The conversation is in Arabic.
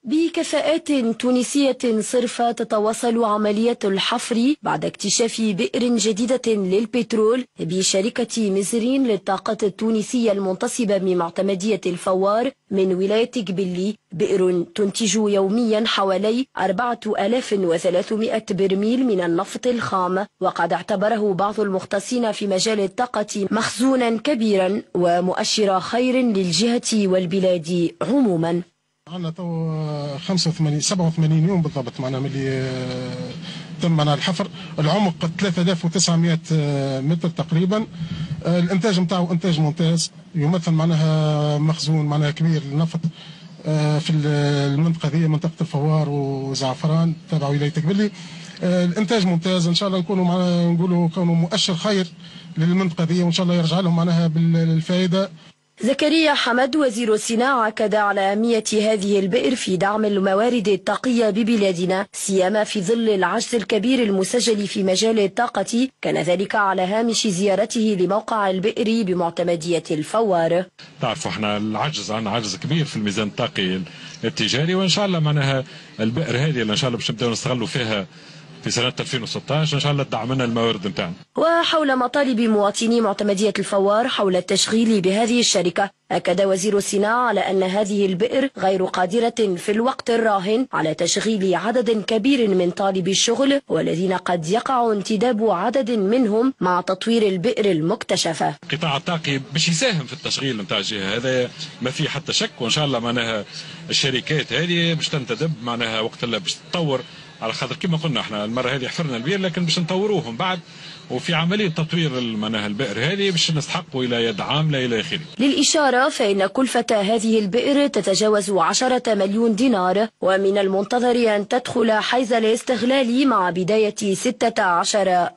بكفاءات تونسية صرفة تتواصل عملية الحفر بعد اكتشاف بئر جديدة للبترول بشركة مزرين للطاقة التونسية المنتصبة بمعتمدية الفوار من ولاية قبلي، بئر تنتج يوميا حوالي 4300 برميل من النفط الخام، وقد اعتبره بعض المختصين في مجال الطاقة مخزونا كبيرا ومؤشر خير للجهة والبلاد عموما. عندنا تو 87 يوم بالضبط معنا ملي تم معنا الحفر. العمق 3900 متر تقريبا. الانتاج نتاعو انتاج ممتاز، يمثل معناها مخزون معناها كبير للنفط في المنطقه هذه، منطقه الفوار وزعفران تابع ولايه قبلي. الانتاج ممتاز، ان شاء الله نكونوا معناها نقولوا كونوا مؤشر خير للمنطقه هذه، وان شاء الله يرجع لهم معناها بالفائده. زكريا حمد وزير الصناعة أكد على أهمية هذه البئر في دعم الموارد الطاقية ببلادنا، سيما في ظل العجز الكبير المسجل في مجال الطاقة. كان ذلك على هامش زيارته لموقع البئر بمعتمدية الفوار. تعرفوا احنا العجز، عندنا عجز كبير في الميزان الطاقي التجاري، وإن شاء الله معناها البئر هذه اللي إن شاء الله باش نبداو نستغلوا فيها في سنة 2016 إن شاء الله تدعم لنا الموارد نتاعنا. وحول مطالب مواطني معتمدية الفوار حول التشغيل بهذه الشركة، أكد وزير الصناعة على أن هذه البئر غير قادرة في الوقت الراهن على تشغيل عدد كبير من طالبي الشغل، والذين قد يقع انتداب عدد منهم مع تطوير البئر المكتشفة. القطاع الطاقي باش يساهم في التشغيل نتاع الجهة، هذا ما في حتى شك، وإن شاء الله معناها الشركات هذه باش تنتدب معناها وقت اللي باش تطور، على خاطر كما قلنا احنا المره هذه حفرنا البئر لكن باش نطوروهم بعد، وفي عمليه تطوير معناها البئر هذه باش نستحقوا الى يد عامله الى اخره. للاشاره فان كلفه هذه البئر تتجاوز 10 مليون دينار، ومن المنتظر ان تدخل حيز الاستغلال مع بدايه 16